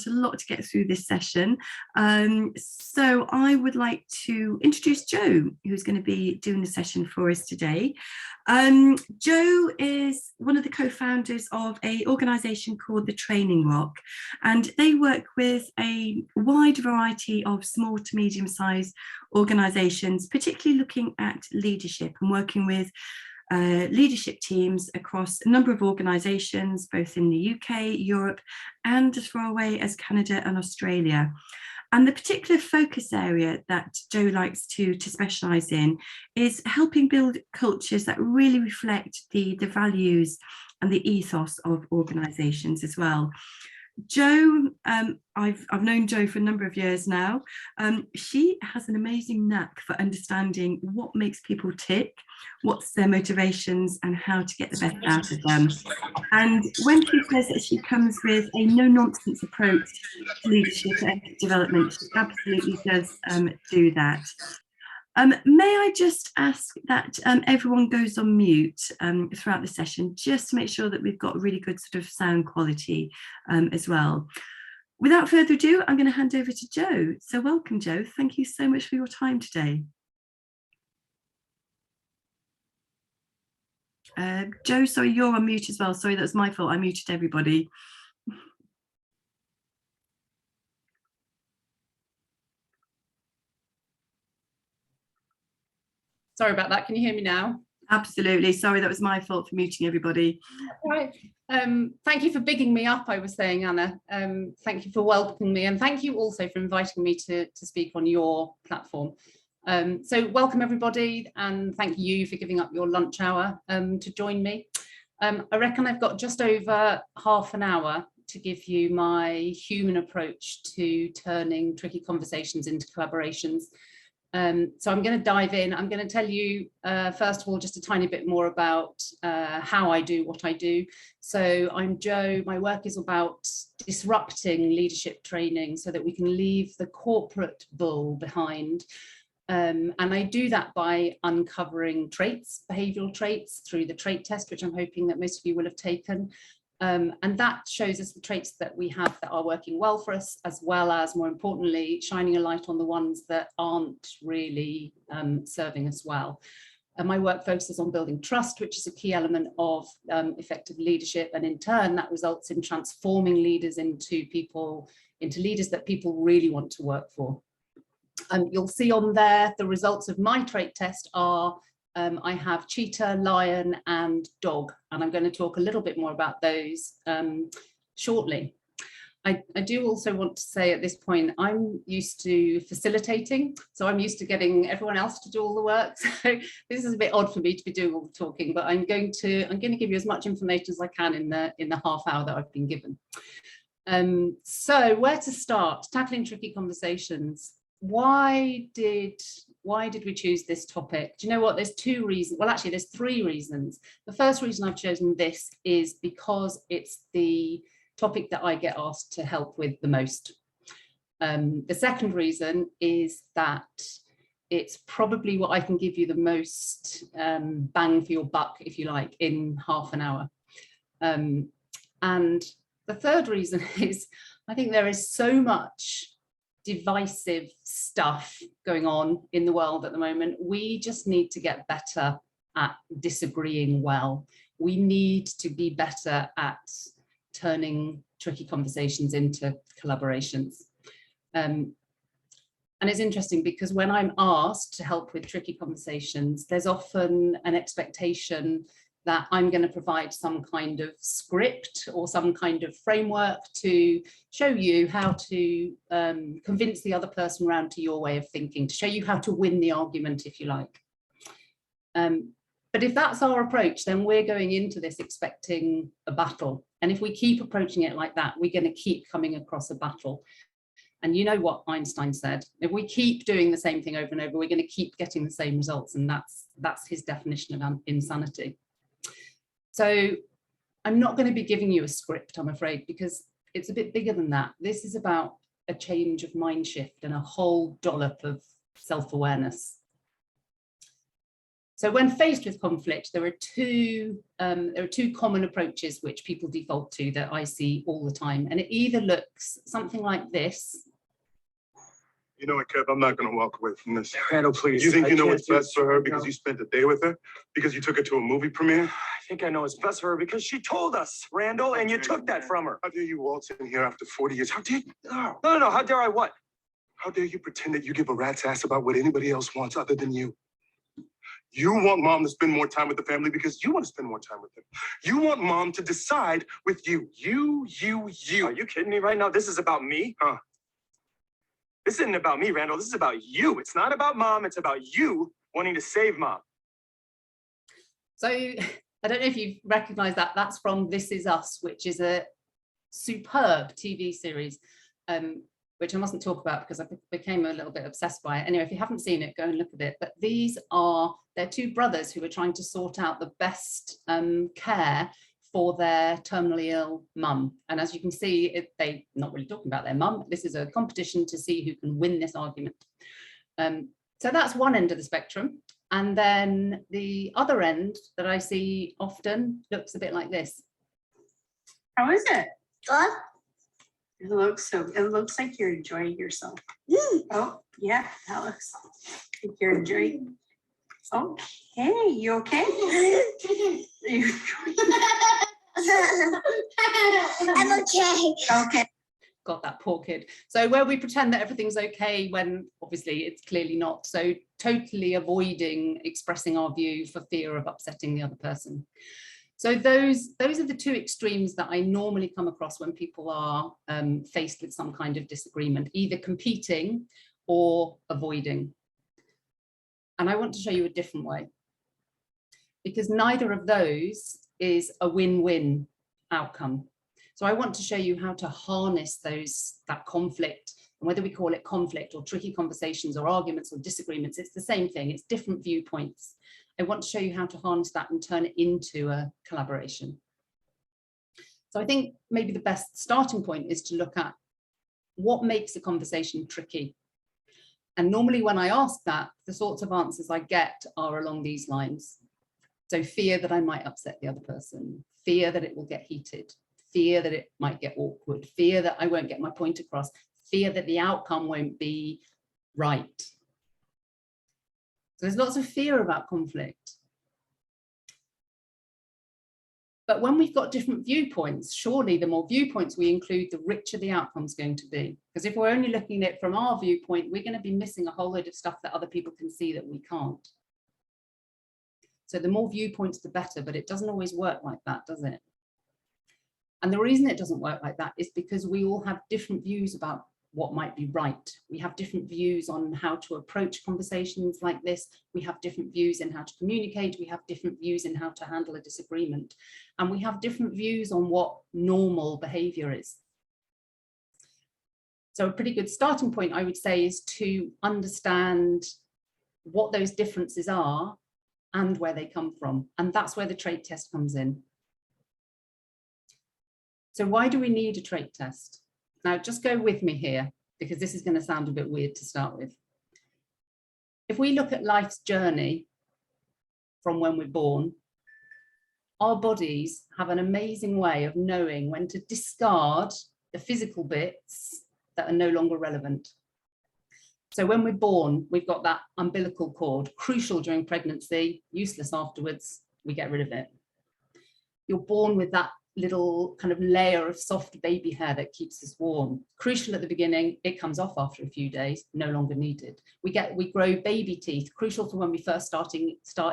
a lot to get through this session. So I would like to introduce Joe, who's going to be doing the session for us today. Joe is one of the co-founders of an organisation called the Training Rock, and they work with a wide variety of small to medium-sized organisations, particularly looking at leadership and working with leadership teams across a number of organisations, both in the UK, Europe, and as far away as Canada and Australia. And the particular focus area that Joe likes to specialise in is helping build cultures that really reflect the values and the ethos of organisations as well. Joe, I've known Joe for a number of years now. She has an amazing knack for understanding what makes people tick, what's their motivations, and how to get the best out of them. And when she says that she comes with a no-nonsense approach to leadership and development, she absolutely does do that. May I just ask that everyone goes on mute throughout the session, just to make sure that we've got really good sort of sound quality as well. Without further ado, I'm going to hand over to Joe. So welcome, Joe. Thank you so much for your time today. Joe, sorry, you're on mute as well. Sorry, that was my fault. I muted everybody. Sorry about that. Can you hear me now? Absolutely. Sorry, that was my fault for muting everybody. Right. Thank you for bigging me up, I was saying, Anna. Thank you for welcoming me, and thank you also for inviting me to speak on your platform. So welcome everybody, and thank you for giving up your lunch hour to join me. I reckon I've got just over half an hour to give you my human approach to turning tricky conversations into collaborations. So I'm going to dive in. I'm going to tell you, first of all, just a tiny bit more about how I do what I do. So I'm Joe. My work is about disrupting leadership training so that we can leave the corporate bull behind. And I do that by uncovering traits, behavioural traits, through the trait test, which I'm hoping that most of you will have taken. And that shows us the traits that we have that are working well for us, as well as, more importantly, shining a light on the ones that aren't really serving us well. And my work focuses on building trust, which is a key element of effective leadership. And in turn, that results in transforming leaders into leaders that people really want to work for. You'll see on there, the results of my trait test are I have cheetah, lion, and dog, and I'm going to talk a little bit more about those shortly. I do also want to say at this point, I'm used to facilitating, so I'm used to getting everyone else to do all the work. So this is a bit odd for me to be doing all the talking, but I'm going to give you as much information as I can in the half hour that I've been given. So where to start? Tackling tricky conversations. Why did we choose this topic? Do you know what? There's two reasons. Well, actually, there's three reasons. The first reason I've chosen this is because it's the topic that I get asked to help with the most. The second reason is that it's probably what I can give you the most bang for your buck, if you like, in half an hour. And the third reason is I think there is so much divisive stuff going on in the world at the moment. We just need to get better at disagreeing well. We need to be better at turning tricky conversations into collaborations. And it's interesting because when I'm asked to help with tricky conversations, there's often an expectation that I'm going to provide some kind of script or some kind of framework to show you how to convince the other person around to your way of thinking, to show you how to win the argument, if you like. But if that's our approach, then we're going into this expecting a battle. And if we keep approaching it like that, we're going to keep coming across a battle. And you know what Einstein said, if we keep doing the same thing over and over, we're going to keep getting the same results. And that's his definition of insanity. So I'm not going to be giving you a script, I'm afraid, because it's a bit bigger than that. This is about a change of mind shift and a whole dollop of self-awareness. So when faced with conflict, there are two common approaches which people default to that I see all the time. And it either looks something like this. You know what, Kev, I'm not going to walk away from this. Randall, please. You think you know what's best for her because you spent the day with her? Because you took her to a movie premiere? I think I know what's best for her because she told us, Randall, and you took that from her. How dare you waltz in here after 40 years? How dare you? Oh. No. How dare I what? How dare you pretend that you give a rat's ass about what anybody else wants other than you? You want mom to spend more time with the family because you want to spend more time with them. You want mom to decide with you. You. Are you kidding me right now? This is about me? Huh? This isn't about me, Randall. This is about you. It's not about mom. It's about you wanting to save mom. So I don't know if you've recognized that. That's from This Is Us, which is a superb TV series, which I mustn't talk about because I became a little bit obsessed by it. Anyway, if you haven't seen it, go and look at it. But they're two brothers who are trying to sort out the best care for their terminally ill mum. And as you can see, they're not really talking about their mum. This is a competition to see who can win this argument. So that's one end of the spectrum. And then the other end that I see often looks a bit like this. How is it? Good. It looks like you're enjoying yourself. Oh, yeah, that looks like you're enjoying. Okay, you okay? I'm okay. Okay. God, that poor kid. So where we pretend that everything's okay when obviously it's clearly not. So totally avoiding expressing our view for fear of upsetting the other person. So those are the two extremes that I normally come across when people are faced with some kind of disagreement, either competing or avoiding. And I want to show you a different way, because neither of those is a win-win outcome. So I want to show you how to harness that conflict, and whether we call it conflict or tricky conversations or arguments or disagreements, it's the same thing, it's different viewpoints. I want to show you how to harness that and turn it into a collaboration. So I think maybe the best starting point is to look at what makes a conversation tricky. And normally when I ask that, the sorts of answers I get are along these lines. So fear that I might upset the other person, fear that it will get heated, fear that it might get awkward, fear that I won't get my point across, fear that the outcome won't be right. So there's lots of fear about conflict. But when we've got different viewpoints, surely the more viewpoints we include, the richer the outcome's going to be. Because if we're only looking at it from our viewpoint, we're going to be missing a whole load of stuff that other people can see that we can't. So the more viewpoints, the better, but it doesn't always work like that, does it? And the reason it doesn't work like that is because we all have different views about what might be right. We have different views on how to approach conversations like this. We have different views in how to communicate. We have different views in how to handle a disagreement. And we have different views on what normal behavior is. So a pretty good starting point, I would say, is to understand what those differences are and where they come from. And that's where the trait test comes in. So why do we need a trait test? Now, just go with me here, because this is going to sound a bit weird to start with. If we look at life's journey from when we're born, our bodies have an amazing way of knowing when to discard the physical bits that are no longer relevant. So when we're born, we've got that umbilical cord, crucial during pregnancy, useless afterwards, we get rid of it. You're born with that little kind of layer of soft baby hair that keeps us warm. Crucial at the beginning, it comes off after a few days, no longer needed. We grow baby teeth, crucial for when we first start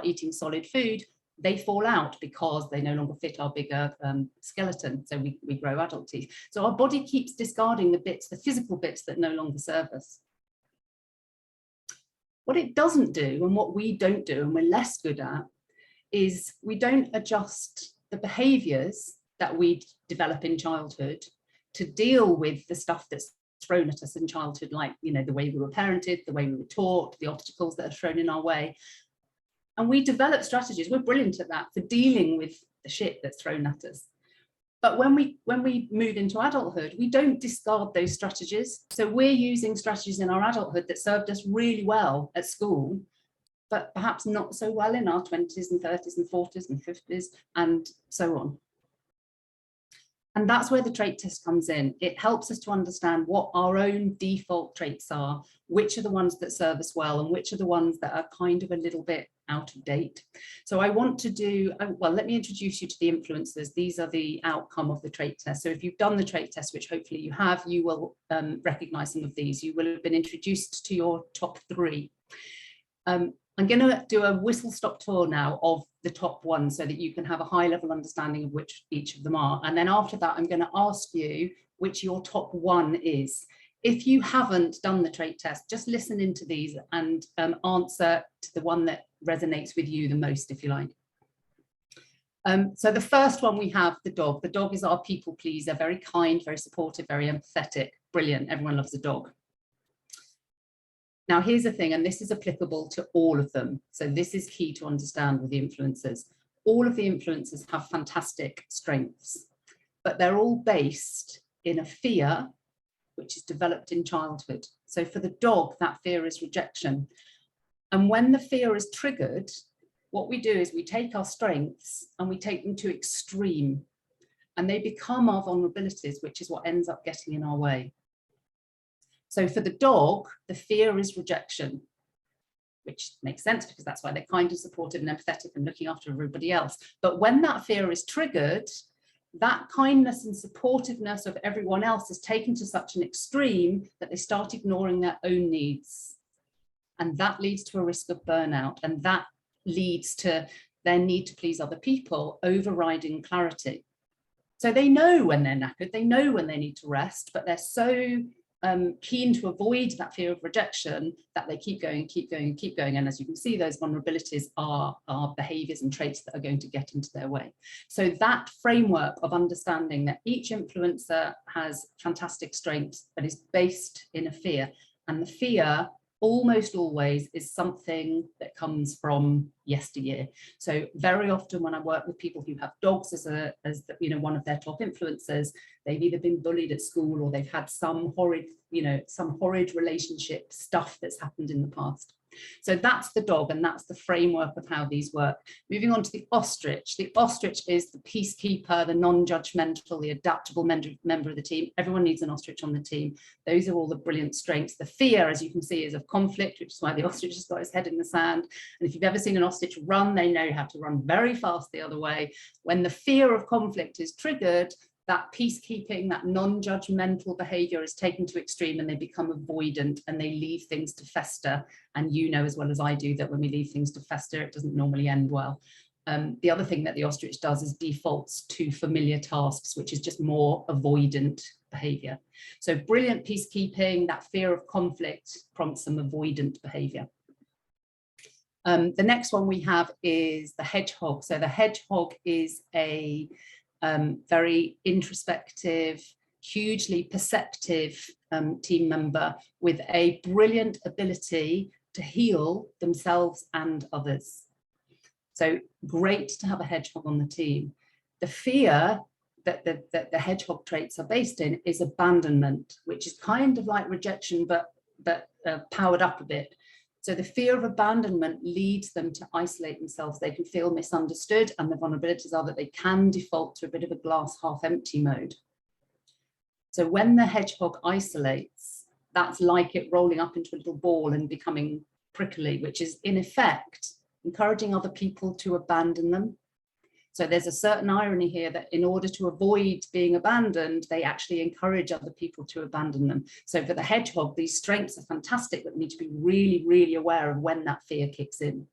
eating solid food. They fall out because they no longer fit our bigger skeleton, so we grow adult teeth. So our body keeps discarding the bits, the physical bits that no longer serve us. What it doesn't do, and what we don't do, and we're less good at, is we don't adjust the behaviors that we develop in childhood to deal with the stuff that's thrown at us in childhood, like, you know, the way we were parented, the way we were taught, the obstacles that are thrown in our way. And we develop strategies, we're brilliant at that, for dealing with the shit that's thrown at us. But when we move into adulthood, we don't discard those strategies. So we're using strategies in our adulthood that served us really well at school but perhaps not so well in our 20s and 30s and 40s and 50s and so on. And that's where the trait test comes in. It helps us to understand what our own default traits are, which are the ones that serve us well, and which are the ones that are kind of a little bit out of date. So I want to do, well, let me introduce you to the influencers. These are the outcome of the trait test. So if you've done the trait test, which hopefully you have, you will recognize some of these. You will have been introduced to your top 3. I'm going to do a whistle-stop tour now of the top ones so that you can have a high-level understanding of which each of them are. And then after that, I'm going to ask you which your top 1 is. If you haven't done the trait test, just listen into these and answer to the one that resonates with you the most, if you like. So the first one we have, the dog. The dog is our people pleaser, very kind, very supportive, very empathetic. Brilliant. Everyone loves a dog. Now, here's the thing, and this is applicable to all of them. So this is key to understand with the influencers. All of the influencers have fantastic strengths, but they're all based in a fear which is developed in childhood. So for the dog, that fear is rejection. And when the fear is triggered, what we do is we take our strengths and we take them to extreme, and they become our vulnerabilities, which is what ends up getting in our way. So for the dog, the fear is rejection, which makes sense because that's why they're kind and supportive and empathetic and looking after everybody else. But when that fear is triggered, that kindness and supportiveness of everyone else is taken to such an extreme that they start ignoring their own needs. And that leads to a risk of burnout. And that leads to their need to please other people overriding clarity. So they know when they're knackered, they know when they need to rest, but they're so keen to avoid that fear of rejection that they keep going, keep going, keep going. And as you can see, those vulnerabilities are behaviors and traits that are going to get into their way. So that framework of understanding that each influencer has fantastic strengths, but is based in a fear, and the fear almost always is something that comes from yesteryear. So very often when I work with people who have dogs as one of their top influencers, they've either been bullied at school or they've had some horrid relationship stuff that's happened in the past. So that's the dog, and that's the framework of how these work. Moving on to the ostrich. The ostrich is the peacekeeper, the non-judgmental, the adaptable member of the team. Everyone needs an ostrich on the team. Those are all the brilliant strengths. The fear, as you can see, is of conflict, which is why the ostrich has got his head in the sand. And if you've ever seen an ostrich run, they know how to run very fast the other way. When the fear of conflict is triggered, that peacekeeping, that non-judgmental behavior is taken to extreme, and they become avoidant and they leave things to fester. And you know as well as I do that when we leave things to fester, it doesn't normally end well. The other thing that the ostrich does is defaults to familiar tasks, which is just more avoidant behavior. So brilliant peacekeeping, that fear of conflict prompts some avoidant behavior. The next one we have is the hedgehog. So the hedgehog is a very introspective, hugely perceptive team member with a brilliant ability to heal themselves and others. So great to have a hedgehog on the team. The fear that the hedgehog traits are based in is abandonment, which is kind of like rejection, but powered up a bit. So the fear of abandonment leads them to isolate themselves. They can feel misunderstood, and the vulnerabilities are that they can default to a bit of a glass half empty mode. So when the hedgehog isolates, that's like it rolling up into a little ball and becoming prickly, which is in effect encouraging other people to abandon them. So there's a certain irony here that in order to avoid being abandoned, they actually encourage other people to abandon them. So for the hedgehog, these strengths are fantastic, but we need to be really, really aware of when that fear kicks in.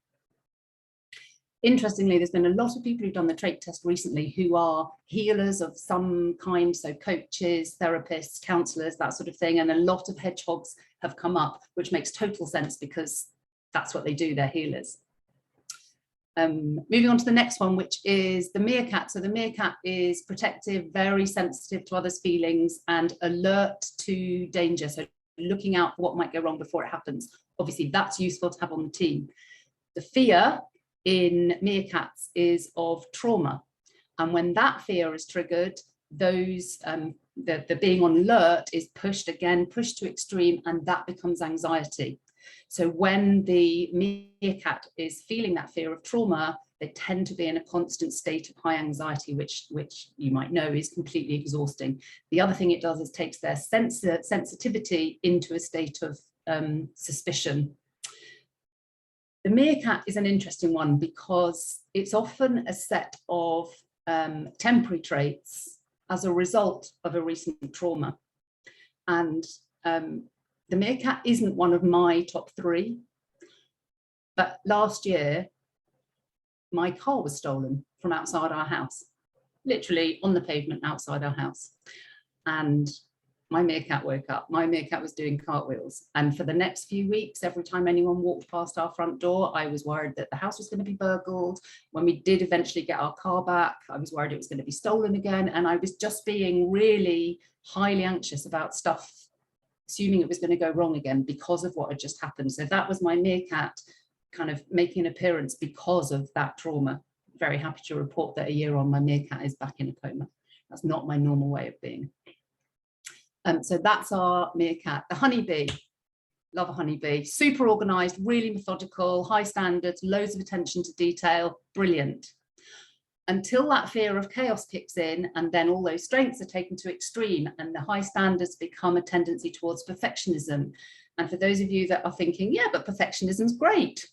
Interestingly, there's been a lot of people who've done the trait test recently who are healers of some kind, so coaches, therapists, counselors, that sort of thing, and a lot of hedgehogs have come up, which makes total sense because that's what they do, they're healers. Moving on to the next one, which is the meerkat. So the meerkat is protective, very sensitive to others' feelings and alert to danger. So looking out for what might go wrong before it happens. Obviously, that's useful to have on the team. The fear in meerkats is of trauma. And when that fear is triggered, those the being on alert is pushed to extreme, and that becomes anxiety. So when the meerkat is feeling that fear of trauma, they tend to be in a constant state of high anxiety, which you might know is completely exhausting. The other thing it does is takes their sensitivity into a state of suspicion. The meerkat is an interesting one because it's often a set of temporary traits as a result of a recent trauma. And the meerkat isn't one of my top 3, but last year, my car was stolen from outside our house, literally on the pavement outside our house. And my meerkat woke up. My meerkat was doing cartwheels. And for the next few weeks, every time anyone walked past our front door, I was worried that the house was going to be burgled. When we did eventually get our car back, I was worried it was going to be stolen again. And I was just being really highly anxious about stuff, assuming it was going to go wrong again because of what had just happened. So that was my meerkat kind of making an appearance because of that trauma. Very happy to report that a year on, my meerkat is back in a coma. That's not my normal way of being. So that's our meerkat. The honeybee, love a honeybee, super organized, really methodical, high standards, loads of attention to detail, brilliant. Until that fear of chaos kicks in, and then all those strengths are taken to extreme and the high standards become a tendency towards perfectionism. And for those of you that are thinking, yeah, but perfectionism's great.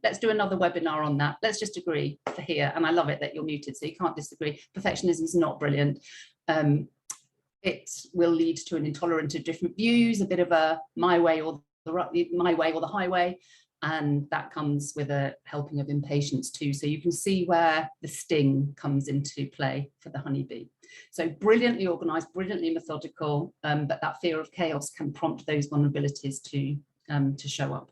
Let's do another webinar on that. Let's just agree for here. And I love it that you're muted, so you can't disagree. Perfectionism is not brilliant. It will lead to an intolerance of different views, a bit of a my way or the highway. And that comes with a helping of impatience too. So you can see where the sting comes into play for the honeybee. So brilliantly organized, brilliantly methodical, but that fear of chaos can prompt those vulnerabilities to show up.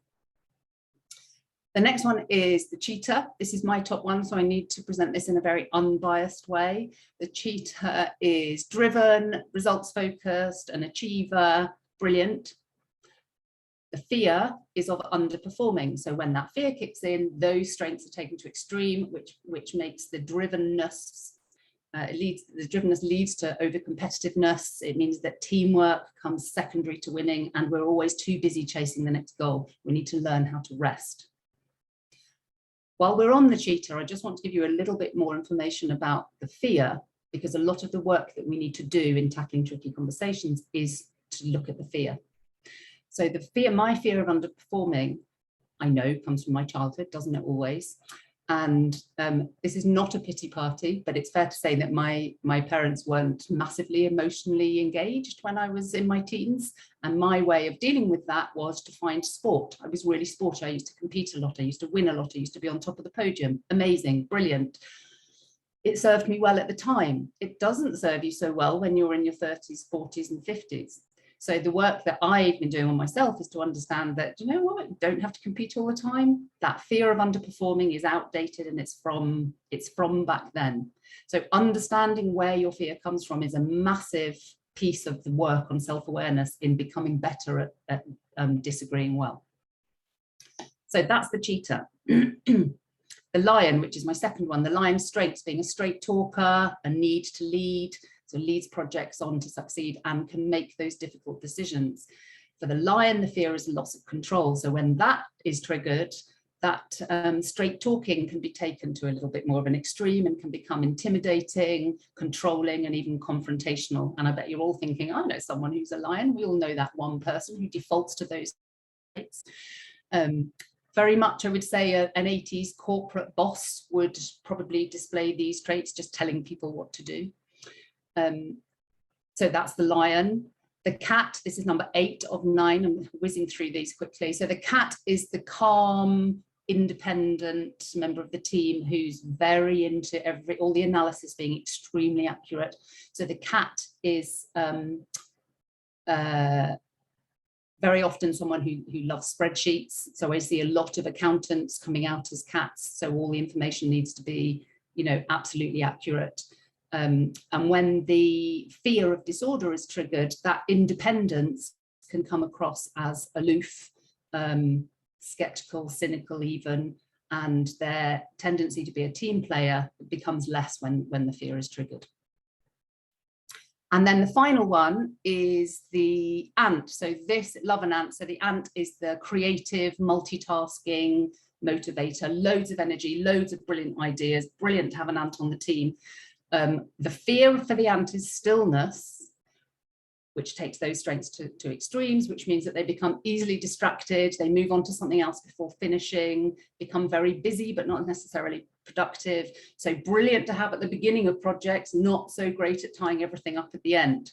The next one is the cheetah. This is my top one, so I need to present this in a very unbiased way. The cheetah is driven, results focused, an achiever, brilliant. The fear is of underperforming. So when that fear kicks in, those strengths are taken to extreme, which makes the drivenness, the drivenness leads to over-competitiveness. It means that teamwork comes secondary to winning, and we're always too busy chasing the next goal. We need to learn how to rest. While we're on the cheetah, I just want to give you a little bit more information about the fear, because a lot of the work that we need to do in tackling tricky conversations is to look at the fear. So the fear, my fear of underperforming, I know comes from my childhood, doesn't it always? And this is not a pity party, but it's fair to say that my parents weren't massively emotionally engaged when I was in my teens. And my way of dealing with that was to find sport. I was really sporty. I used to compete a lot. I used to win a lot. I used to be on top of the podium. Amazing, brilliant. It served me well at the time. It doesn't serve you so well when you're in your 30s, 40s and 50s. So the work that I've been doing on myself is to understand that, you know what, you don't have to compete all the time. That fear of underperforming is outdated, and it's from back then. So understanding where your fear comes from is a massive piece of the work on self-awareness in becoming better at disagreeing well. So that's the cheetah. The lion, which is my second one, the lion's strengths being a straight talker, a need to lead, so leads projects on to succeed and can make those difficult decisions. For the lion, the fear is loss of control. So when that is triggered, that straight talking can be taken to a little bit more of an extreme and can become intimidating, controlling, and even confrontational. And I bet you're all thinking, I know someone who's a lion. We all know that one person who defaults to those traits. Very much, I would say, an 80s corporate boss would probably display these traits, just telling people what to do. So that's the lion. The cat, this is number 8 of 9. I'm whizzing through these quickly. So the cat is the calm, independent member of the team who's very into all the analysis being extremely accurate. So the cat is very often someone who loves spreadsheets. So I see a lot of accountants coming out as cats. So all the information needs to be, you know, absolutely accurate. And when the fear of disorder is triggered, that independence can come across as aloof, skeptical, cynical even, and their tendency to be a team player becomes less when the fear is triggered. And then the final one is the ant. So this, love an ant. So the ant is the creative, multitasking motivator, loads of energy, loads of brilliant ideas, brilliant to have an ant on the team. The fear for the ant is stillness, which takes those strengths to extremes, which means that they become easily distracted, they move on to something else before finishing, become very busy, but not necessarily productive. So brilliant to have at the beginning of projects, not so great at tying everything up at the end.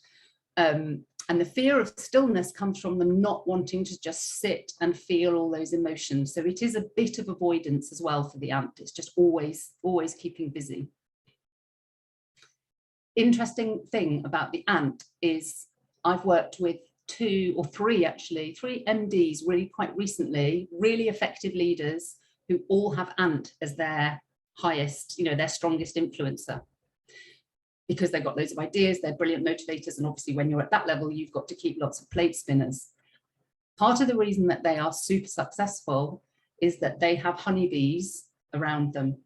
And the fear of stillness comes from them not wanting to just sit and feel all those emotions. So it is a bit of avoidance as well for the ant. It's just always keeping busy. Interesting thing about the ant is I've worked with three MDs really quite recently, really effective leaders who all have ant as their highest, their strongest influencer, because they've got loads of ideas, they're brilliant motivators. And obviously when you're at that level, you've got to keep lots of plate spinners. Part of the reason that they are super successful is that they have honeybees around them.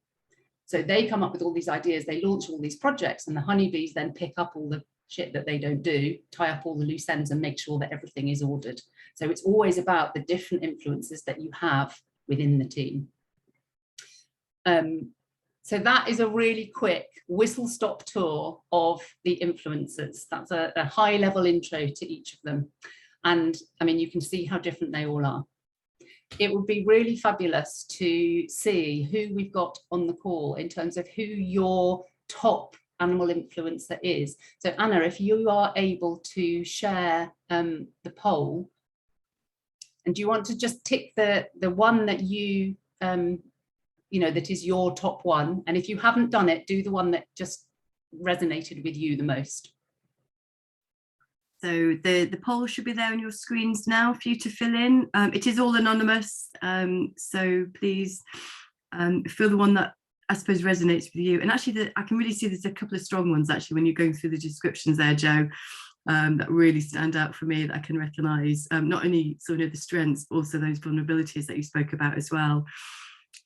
So they come up with all these ideas, they launch all these projects, and the honeybees then pick up all the shit that they don't do, tie up all the loose ends and make sure that everything is ordered. So it's always about the different influences that you have within the team. So that is a really quick whistle-stop tour of the influencers. That's a high-level intro to each of them. And I mean, you can see how different they all are. It would be really fabulous to see who we've got on the call in terms of who your top animal influencer is. So Anna, if you are able to share the poll, and do you want to just tick the one that you that is your top one, and if you haven't done it, do the one that just resonated with you the most. So the poll should be there on your screens now for you to fill in. It is all anonymous, so please fill the one that I suppose resonates with you. And actually I can really see there's a couple of strong ones actually when you're going through the descriptions there, Joe, that really stand out for me, that I can recognise, not only sort of the strengths, but also those vulnerabilities that you spoke about as well.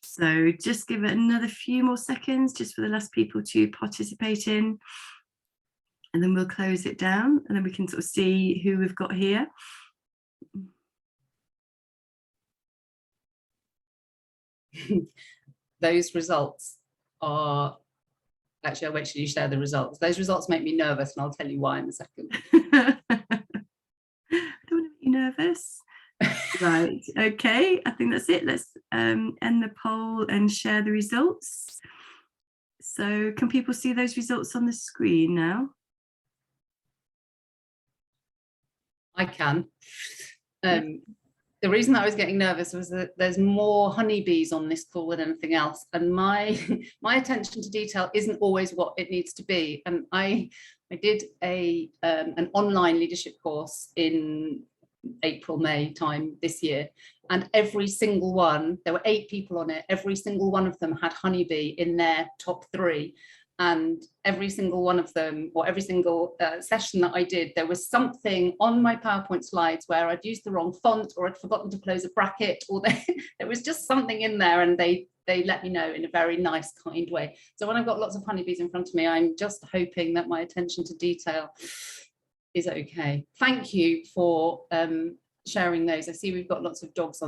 So just give it another few more seconds just for the last people to participate in. And then we'll close it down and then we can sort of see who we've got here. Those results are, actually I'll wait till you share the results. Those results make me nervous and I'll tell you why in a second. I don't want to make you nervous. Right, okay, I think that's it. Let's end the poll and share the results. So can people see those results on the screen now? I can. The reason that I was getting nervous was that there's more honeybees on this call than anything else, and my attention to detail isn't always what it needs to be. And I did an online leadership course in April, May time this year, and every single one, there were 8 people on it, every single one of them had honeybee in their top 3. And every single one of them, or every single session that I did, there was something on my PowerPoint slides where I'd used the wrong font, or I'd forgotten to close a bracket, or there was just something in there, and they let me know in a very nice, kind way. So when I've got lots of honeybees in front of me, I'm just hoping that my attention to detail is okay. Thank you for sharing those. I see we've got lots of dogs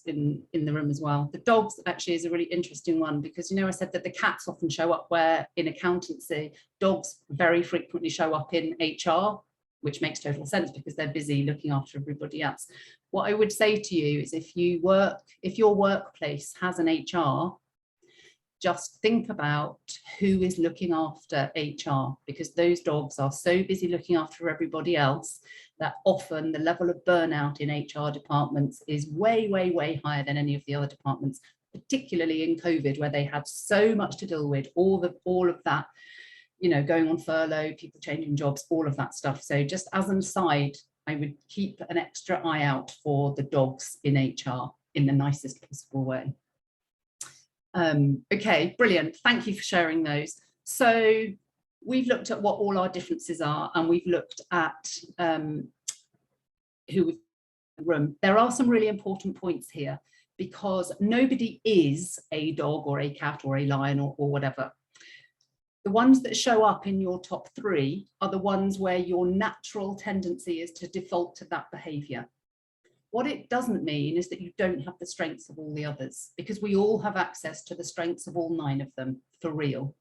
in the room as well. The dogs actually is a really interesting one, because I said that the cats often show up where in accountancy, dogs very frequently show up in HR, which makes total sense because they're busy looking after everybody else. What I would say to you is if your workplace has an HR, just think about who is looking after HR, because those dogs are so busy looking after everybody else that often the level of burnout in HR departments is way, way, way higher than any of the other departments, particularly in COVID, where they had so much to deal with, all of that, going on furlough, people changing jobs, all of that stuff. So just as an aside, I would keep an extra eye out for the dogs in HR in the nicest possible way. Okay, brilliant. Thank you for sharing those. So we've looked at what all our differences are, and we've looked at who we've in the room. There are some really important points here, because nobody is a dog or a cat or a lion or whatever. The ones that show up in your top 3 are the ones where your natural tendency is to default to that behavior. What it doesn't mean is that you don't have the strengths of all the others, because we all have access to the strengths of all 9 of them, for real.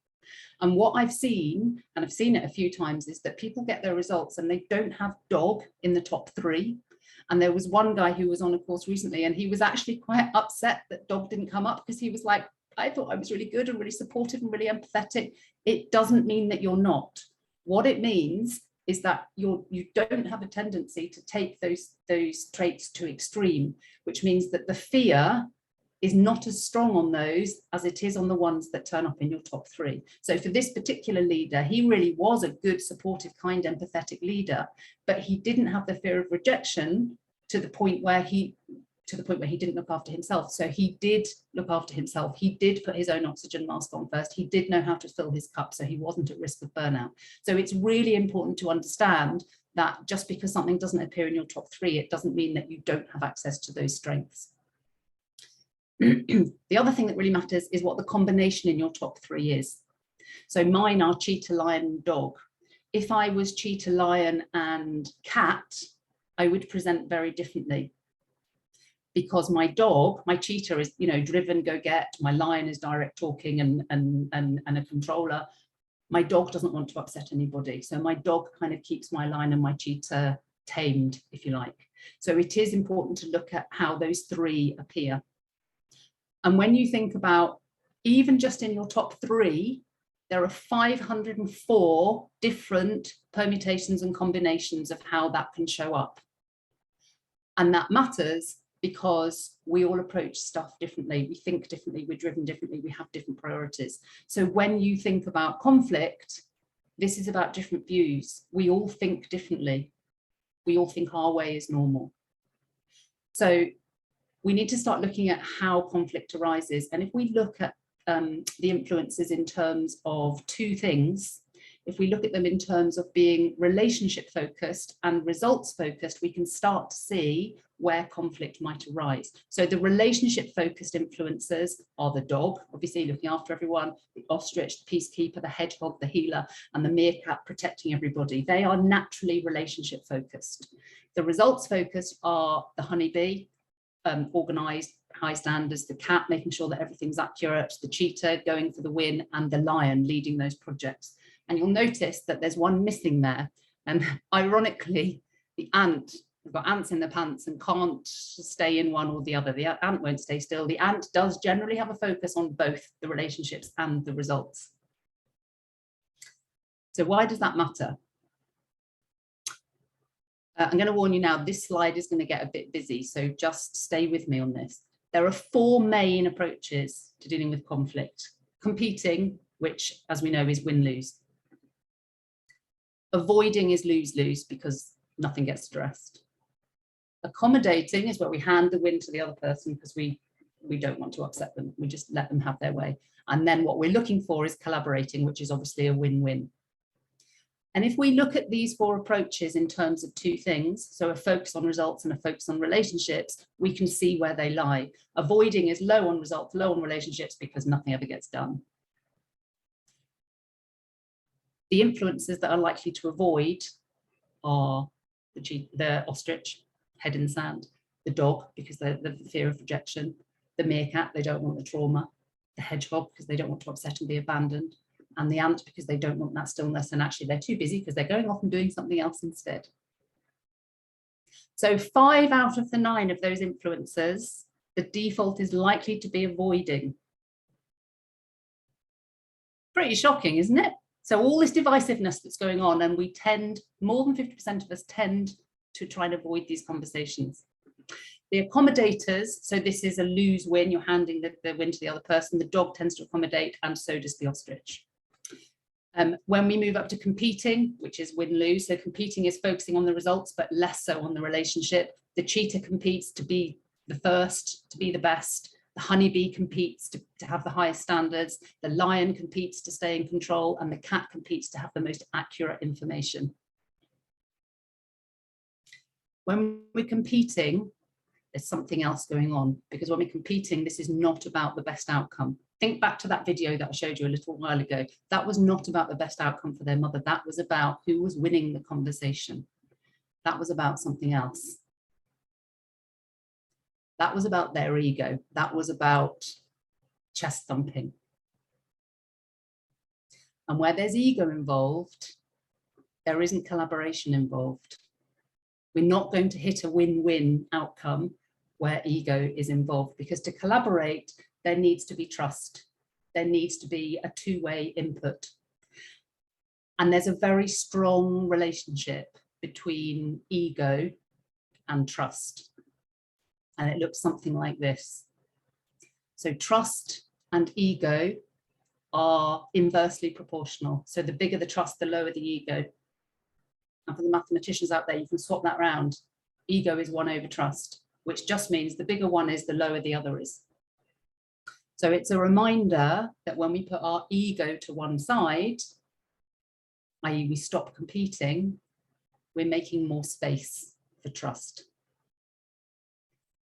And what I've seen, and I've seen it a few times, is that people get their results and they don't have dog in the top 3. And there was one guy who was on a course recently, and he was actually quite upset that dog didn't come up, because he was like, I thought I was really good and really supportive and really empathetic. It doesn't mean that you're not. What it means is that you don't have a tendency to take those traits to extreme, which means that the fear is not as strong on those as it is on the ones that turn up in your top 3. So for this particular leader, he really was a good, supportive, kind, empathetic leader, but he didn't have the fear of rejection to the point where he didn't look after himself. So he did look after himself. He did put his own oxygen mask on first. He did know how to fill his cup, so he wasn't at risk of burnout. So it's really important to understand that just because something doesn't appear in your top 3, it doesn't mean that you don't have access to those strengths. The other thing that really matters is what the combination in your top 3 is. So mine are cheetah, lion, and dog. If I was cheetah, lion, and cat, I would present very differently. Because my dog, my cheetah is, driven, go get. My lion is direct talking and a controller. My dog doesn't want to upset anybody. So my dog kind of keeps my lion and my cheetah tamed, if you like. So it is important to look at how those 3 appear. And when you think about, even just in your top 3, there are 504 different permutations and combinations of how that can show up. And that matters because we all approach stuff differently. We think differently, we're driven differently, we have different priorities. So when you think about conflict, this is about different views. We all think differently. We all think our way is normal. So we need to start looking at how conflict arises. And if we look at the influences in terms of 2 things, if we look at them in terms of being relationship focused and results focused, we can start to see where conflict might arise. So the relationship focused influences are the dog, obviously looking after everyone, the ostrich, the peacekeeper, the hedgehog, the healer, and the meerkat protecting everybody. They are naturally relationship focused. The results focused are the honeybee, organized, high standards, the cat making sure that everything's accurate, the cheetah going for the win, and the lion leading those projects. And you'll notice that there's one missing there. And ironically, the ant, we've got ants in the pants and can't stay in one or the other. The ant won't stay still. The ant does generally have a focus on both the relationships and the results. So why does that matter? I'm going to warn you now, this slide is going to get a bit busy, so just stay with me on this. There are 4 main approaches to dealing with conflict. Competing, which, as we know, is win-lose. Avoiding is lose-lose because nothing gets addressed. Accommodating is where we hand the win to the other person because we don't want to upset them. We just let them have their way. And then what we're looking for is collaborating, which is obviously a win-win. And if we look at these 4 approaches in terms of 2 things, so a focus on results and a focus on relationships, we can see where they lie. Avoiding is low on results, low on relationships because nothing ever gets done. The influences that are likely to avoid are the ostrich, head in the sand, the dog, because the fear of rejection, the meerkat, they don't want the trauma, the hedgehog, because they don't want to upset and be abandoned, and the ant, because they don't want that stillness, and actually they're too busy because they're going off and doing something else instead. So 5 out of the 9 of those influences, the default is likely to be avoiding. Pretty shocking, isn't it? So all this divisiveness that's going on, and we tend, more than 50% of us tend to try and avoid these conversations. The accommodators, so this is a lose-win, you're handing the win to the other person. The dog tends to accommodate, and so does the ostrich. When we move up to competing, which is win-lose, so competing is focusing on the results, but less so on the relationship. The cheetah competes to be the first, to be the best. The honeybee competes to have the highest standards. The lion competes to stay in control, and the cat competes to have the most accurate information. When we're competing, there's something else going on, because when we're competing, this is not about the best outcome. Think back to that video that I showed you a little while ago. That was not about the best outcome for their mother. That was about who was winning the conversation. That was about something else. That was about their ego. That was about chest thumping. And where there's ego involved, there isn't collaboration involved. We're not going to hit a win-win outcome where ego is involved, because to collaborate, there needs to be trust. There needs to be a two-way input. And there's a very strong relationship between ego and trust. And it looks something like this. So trust and ego are inversely proportional. So the bigger the trust, the lower the ego. And for the mathematicians out there, you can swap that round. Ego is 1 over trust, which just means the bigger one is, the lower the other is. So it's a reminder that when we put our ego to one side, i.e. we stop competing, we're making more space for trust.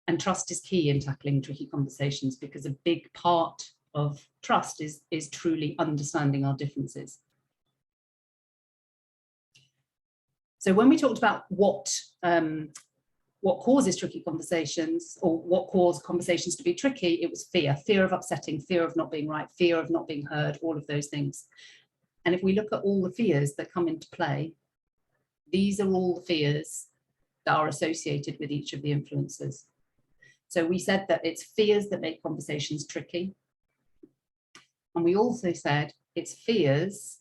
And trust is key in tackling tricky conversations, because a big part of trust is truly understanding our differences. So when we talked about what causes tricky conversations, or what caused conversations to be tricky, it was fear of upsetting, fear of not being right, fear of not being heard, all of those things. And if we look at all the fears that come into play, these are all the fears that are associated with each of the influencers. So we said that it's fears that make conversations tricky. And we also said it's fears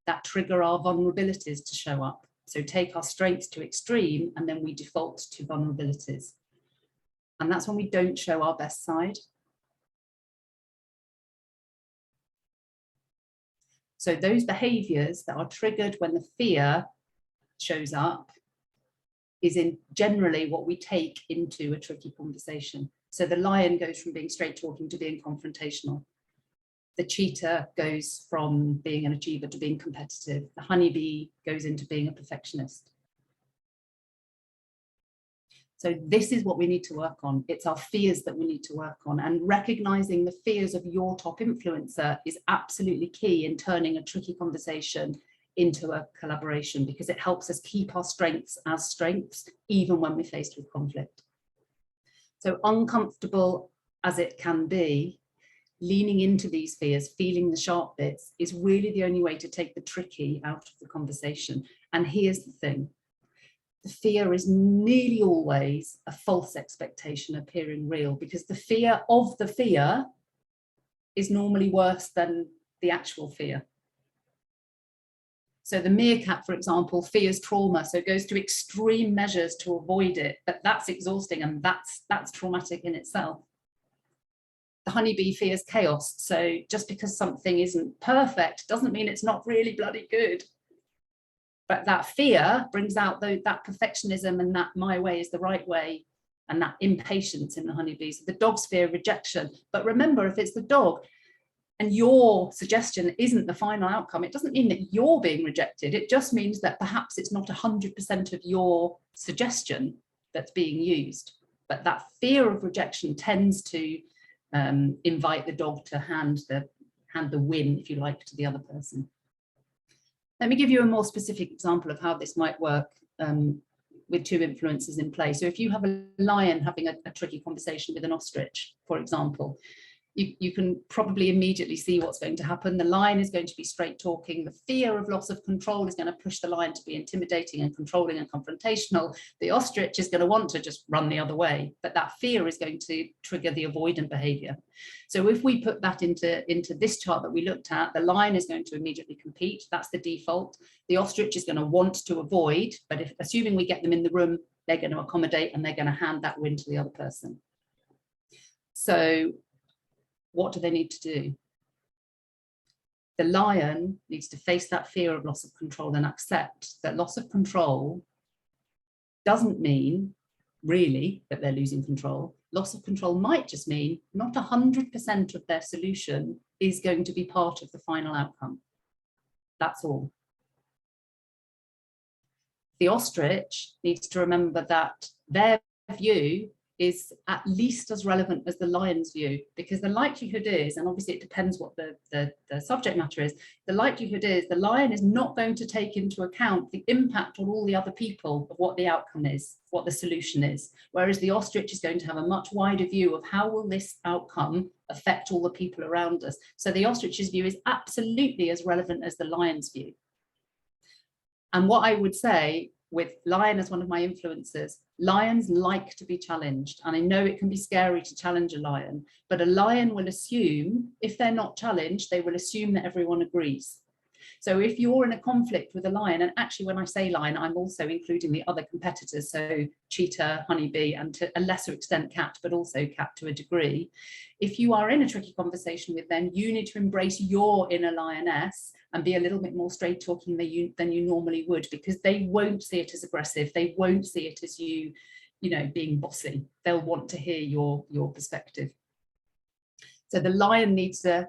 that trigger our vulnerabilities to show up. So take our strengths to extreme, and then we default to vulnerabilities. And that's when we don't show our best side. So those behaviors that are triggered when the fear shows up is in generally what we take into a tricky conversation. So the lion goes from being straight talking to being confrontational. The cheetah goes from being an achiever to being competitive. The honeybee goes into being a perfectionist. So this is what we need to work on. It's our fears that we need to work on, and recognizing the fears of your top influencer is absolutely key in turning a tricky conversation into a collaboration, because it helps us keep our strengths as strengths, even when we're faced with conflict. So uncomfortable as it can be, leaning into these fears, feeling the sharp bits, is really the only way to take the tricky out of the conversation. And here's the thing. The fear is nearly always a false expectation appearing real, because the fear of the fear is normally worse than the actual fear. So the meerkat, for example, fears trauma, so it goes to extreme measures to avoid it, but that's exhausting, and that's traumatic in itself. The honeybee fears chaos, so just because something isn't perfect doesn't mean it's not really bloody good. But that fear brings out that perfectionism, and that my way is the right way, and that impatience in the honeybees. The dogs fear rejection. But remember, if it's the dog and your suggestion isn't the final outcome, it doesn't mean that you're being rejected. It just means that perhaps it's not 100% of your suggestion that's being used. But that fear of rejection tends to invite the dog to hand the win, if you like, to the other person. Let me give you a more specific example of how this might work with two influences in play. So if you have a lion having a tricky conversation with an ostrich, for example, you can probably immediately see what's going to happen. The lion is going to be straight talking. The fear of loss of control is going to push the lion to be intimidating and controlling and confrontational. The ostrich is going to want to just run the other way, but that fear is going to trigger the avoidant behavior. So if we put that into this chart that we looked at, the lion is going to immediately compete. That's the default. The ostrich is going to want to avoid, but assuming we get them in the room, they're going to accommodate, and they're going to hand that win to the other person. So what do they need to do? The lion needs to face that fear of loss of control and accept that loss of control doesn't mean really that they're losing control. Loss of control might just mean not 100% of their solution is going to be part of the final outcome. That's all. The ostrich needs to remember that their view is at least as relevant as the lion's view, because the likelihood is, and obviously it depends what the subject matter is, the likelihood is the lion is not going to take into account the impact on all the other people of what the outcome is, what the solution is, whereas the ostrich is going to have a much wider view of how will this outcome affect all the people around us. So the ostrich's view is absolutely as relevant as the lion's view. And what I would say, with lion as one of my influencers, lions like to be challenged. And I know it can be scary to challenge a lion, but a lion will assume, if they're not challenged, they will assume that everyone agrees. So if you're in a conflict with a lion, and actually when I say lion, I'm also including the other competitors, so cheetah, honeybee, and to a lesser extent cat, but also cat to a degree. If you are in a tricky conversation with them, you need to embrace your inner lioness and be a little bit more straight talking than you normally would, because they won't see it as aggressive. They won't see it as you know, being bossy. They'll want to hear your perspective. So the lion needs to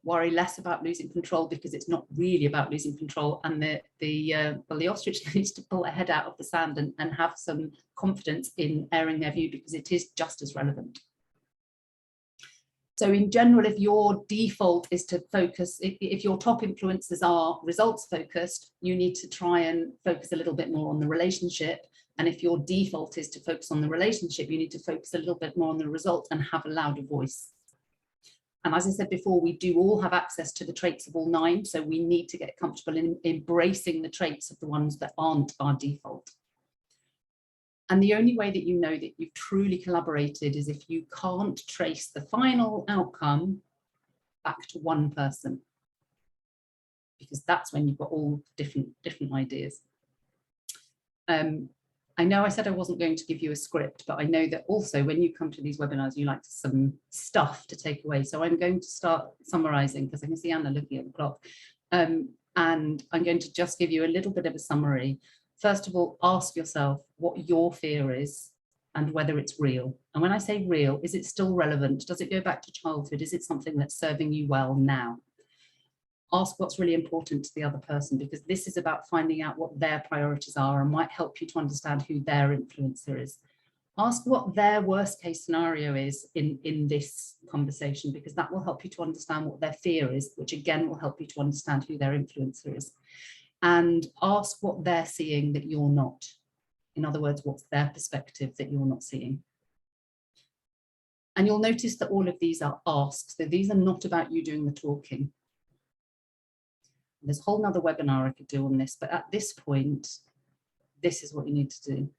worry less about losing control, because it's not really about losing control, and the ostrich needs to pull their head out of the sand and have some confidence in airing their view, because it is just as relevant. So in general, if your default is to focus, if your top influencers are results focused, you need to try and focus a little bit more on the relationship. And if your default is to focus on the relationship, you need to focus a little bit more on the result and have a louder voice. And as I said before, we do all have access to the traits of all 9. So we need to get comfortable in embracing the traits of the ones that aren't our default. And the only way that you know that you've truly collaborated is if you can't trace the final outcome back to one person, because that's when you've got all different ideas. I know I said I wasn't going to give you a script, but I know that also when you come to these webinars, you like some stuff to take away. So I'm going to start summarizing, because I can see Anna looking at the clock. And I'm going to just give you a little bit of a summary. First of all, ask yourself what your fear is and whether it's real. And when I say real, is it still relevant? Does it go back to childhood? Is it something that's serving you well now? Ask what's really important to the other person, because this is about finding out what their priorities are and might help you to understand who their influencer is. Ask what their worst case scenario is in this conversation, because that will help you to understand what their fear is, which again will help you to understand who their influencer is. And ask what they're seeing that you're not. In other words, what's their perspective that you're not seeing. And you'll notice that all of these are asks. So these are not about you doing the talking. There's a whole nother webinar I could do on this, but at this point, this is what you need to do.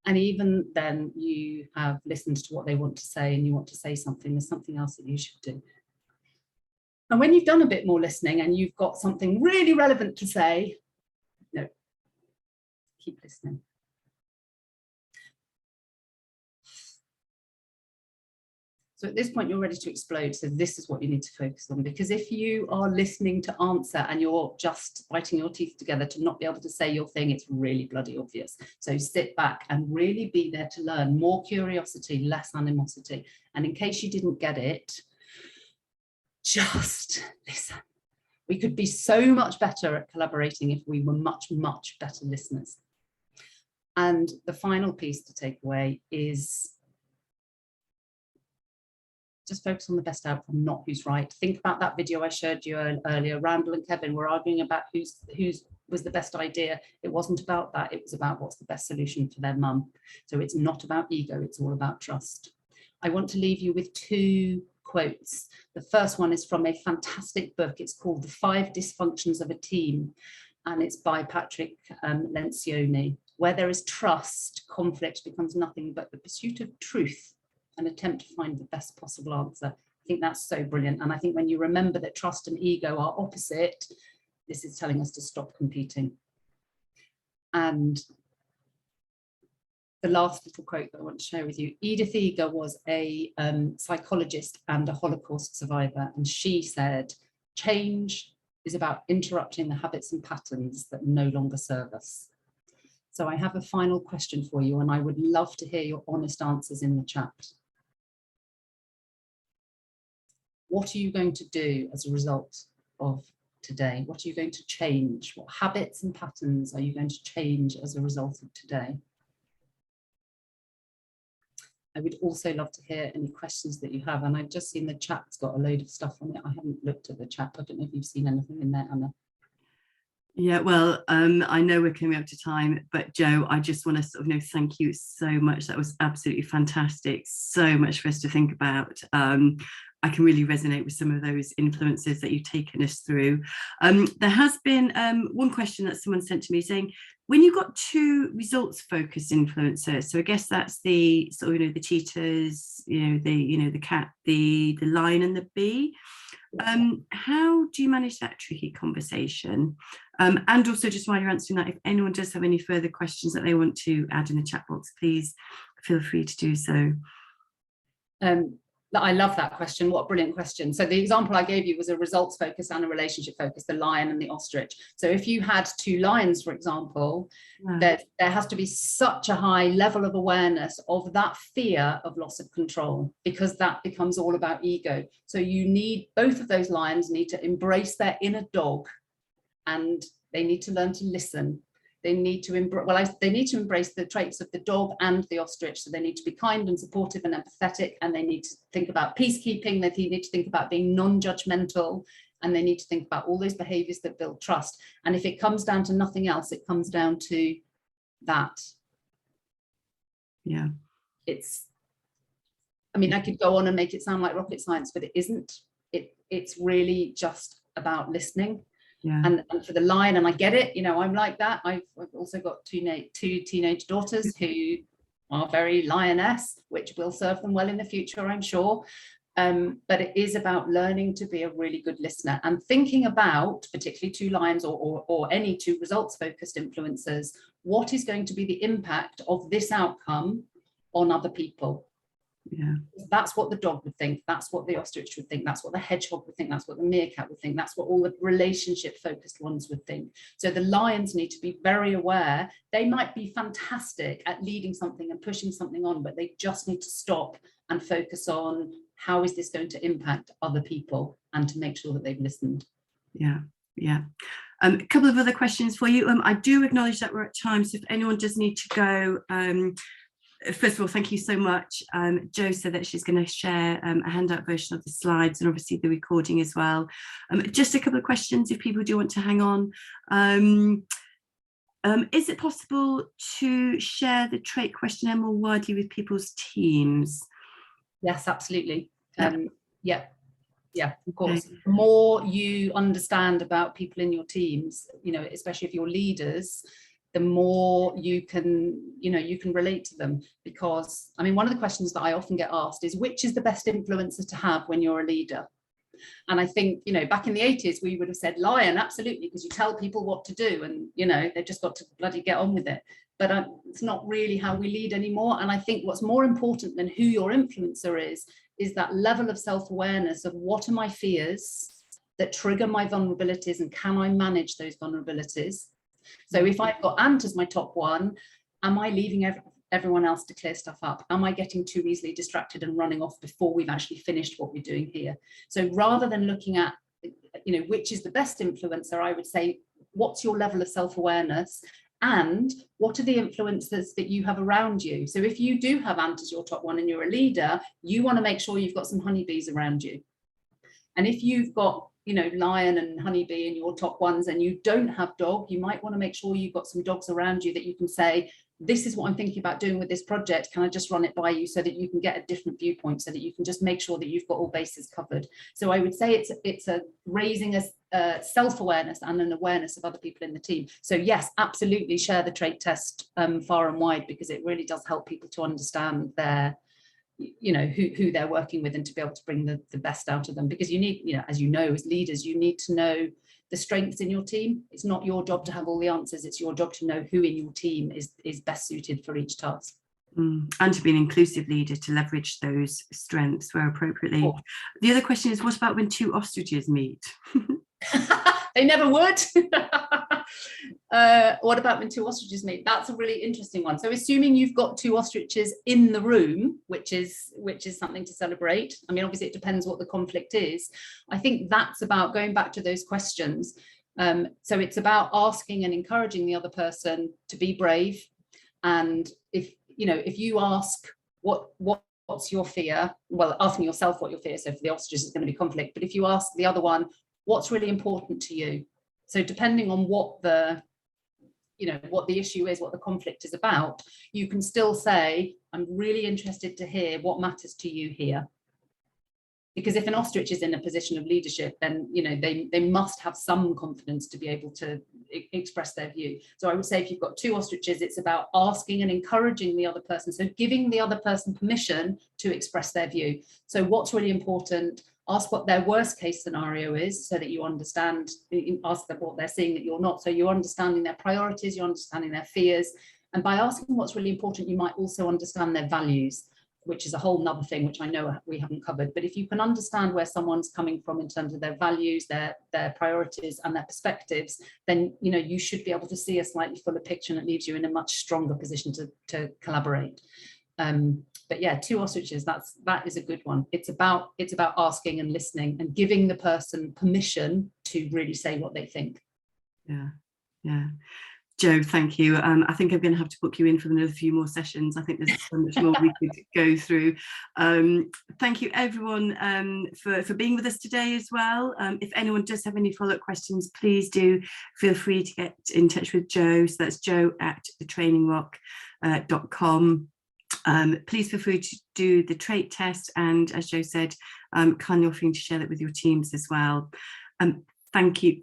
And even then, you have listened to what they want to say and you want to say something, there's something else that you should do. And when you've done a bit more listening and you've got something really relevant to say, no, keep listening. So at this point, you're ready to explode. So this is what you need to focus on, because if you are listening to answer and you're just biting your teeth together to not be able to say your thing, it's really bloody obvious. So sit back and really be there to learn. More curiosity, less animosity. And in case you didn't get it, just listen. We could be so much better at collaborating if we were much, much better listeners. And the final piece to take away is just focus on the best outcome, not who's right. Think about that video I showed you earlier. Randall and Kevin were arguing about whose was the best idea. It wasn't about that. It was about what's the best solution for their mum. So it's not about ego. It's all about trust. I want to leave you with 2 quotes. The first one is from a fantastic book. It's called The 5 Dysfunctions of a Team. And it's by Patrick Lencioni. Where there is trust, conflict becomes nothing but the pursuit of truth, an attempt to find the best possible answer. I think that's so brilliant. And I think when you remember that trust and ego are opposite, this is telling us to stop competing. And the last little quote that I want to share with you, Edith Eger was a psychologist and a Holocaust survivor. And she said, change is about interrupting the habits and patterns that no longer serve us. So I have a final question for you, and I would love to hear your honest answers in the chat. What are you going to do as a result of today? What are you going to change? What habits and patterns are you going to change as a result of today? I would also love to hear any questions that you have. And I've just seen the chat's got a load of stuff on it. I haven't looked at the chat. I don't know if you've seen anything in there, Anna. Yeah, well, I know we're coming up to time, but Jo, I just want to sort of thank you so much. That was absolutely fantastic. So much for us to think about. I can really resonate with some of those influences that you've taken us through. There has been one question that someone sent to me saying, when you've got two results focused influencers, so I guess that's the sort of the cheetahs, the cat, the lion and the bee. How do you manage that tricky conversation? And also, just while you're answering that, if anyone does have any further questions that they want to add in the chat box, please feel free to do so. I love that question. What a brilliant question. So the example I gave you was a results focus and a relationship focus, the lion and the ostrich. So if you had two lions, for example, there has to be such a high level of awareness of that fear of loss of control, because that becomes all about ego. So you need, both of those lions need to embrace their inner dog, and they need to learn to listen. They need to embrace the traits of the dog and the ostrich. So they need to be kind and supportive and empathetic, and they need to think about peacekeeping. They need to think about being non-judgmental, and they need to think about all those behaviors that build trust. And if it comes down to nothing else, it comes down to that. Yeah. I could go on and make it sound like rocket science, but it isn't. It's really just about listening. Yeah. And for the lion, and I get it, I'm like that. I've also got two teenage daughters who are very lioness, which will serve them well in the future, I'm sure. But it is about learning to be a really good listener and thinking about, particularly two lions or any two results focused influencers, what is going to be the impact of this outcome on other people. Yeah. That's what the dog would think, that's what the ostrich would think, that's what the hedgehog would think, that's what the meerkat would think, that's what all the relationship focused ones would think. So the lions need to be very aware. They might be fantastic at leading something and pushing something on, but they just need to stop and focus on how is this going to impact other people, and to make sure that they've listened. Yeah. A couple of other questions for you. I do acknowledge that we're at time, so if anyone does need to go, first of all, thank you so much. Jo said that she's going to share a handout version of the slides and obviously the recording as well. Just a couple of questions if people do want to hang on. Is it possible to share the trait questionnaire more widely with people's teams? Yes, absolutely. Yeah, of course. Okay. The more you understand about people in your teams, especially if you're leaders, the more you can relate to them. Because one of the questions that I often get asked is, which is the best influencer to have when you're a leader? And I think, back in the 80s, we would have said lion, absolutely, because you tell people what to do and, they've just got to bloody get on with it. But it's not really how we lead anymore. And I think what's more important than who your influencer is that level of self-awareness of what are my fears that trigger my vulnerabilities, and can I manage those vulnerabilities? So if I've got Ant as my top one, am I leaving everyone else to clear stuff up? Am I getting too easily distracted and running off before we've actually finished what we're doing here? So rather than looking at, which is the best influencer, I would say, what's your level of self-awareness? And what are the influencers that you have around you? So if you do have Ant as your top one and you're a leader, you want to make sure you've got some honeybees around you. And if you've got lion and honeybee in your top ones and you don't have dog, you might want to make sure you've got some dogs around you that you can say, this is what I'm thinking about doing with this project. Can I just run it by you, so that you can get a different viewpoint, so that you can just make sure that you've got all bases covered. So I would say it's a raising a self-awareness and an awareness of other people in the team. So yes, absolutely share the trait test far and wide, because it really does help people to understand their who they're working with, and to be able to bring the best out of them. Because you need, as as leaders, you need to know the strengths in your team. It's not your job to have all the answers, it's your job to know who in your team is best suited for each task. And to be an inclusive leader, to leverage those strengths where appropriately. Oh. The other question is, what about when two ostriches meet? They never would. What about when two ostriches meet? That's a really interesting one. So assuming you've got two ostriches in the room, which is something to celebrate. Obviously it depends what the conflict is. I think that's about going back to those questions. So it's about asking and encouraging the other person to be brave. And if you ask, what's your fear? Well, asking yourself what your fear. So for the ostriches, it's going to be conflict. But if you ask the other one, what's really important to you? So depending on what the issue is, what the conflict is about, you can still say, I'm really interested to hear what matters to you here. Because if an ostrich is in a position of leadership, then they must have some confidence to be able to express their view. So I would say if you've got two ostriches, it's about asking and encouraging the other person. So giving the other person permission to express their view. So what's really important, ask what their worst case scenario is so that you understand, ask them what they're seeing that you're not. So you're understanding their priorities, you're understanding their fears. And by asking what's really important, you might also understand their values, which is a whole nother thing, which I know we haven't covered. But if you can understand where someone's coming from in terms of their values, their priorities and their perspectives, then you should be able to see a slightly fuller picture, and it leaves you in a much stronger position to collaborate. But yeah, two ostriches, that is a good one. It's about asking and listening and giving the person permission to really say what they think. Yeah. Jo, thank you. I think I'm going to have to book you in for another few more sessions. I think there's so much more we could go through. Thank you, everyone, for being with us today as well. If anyone does have any follow-up questions, please do feel free to get in touch with Jo. So that's jo@thetrainingrock.com. Please feel free to do the trait test, and as Jo said, kindly offering to share that with your teams as well. Thank you.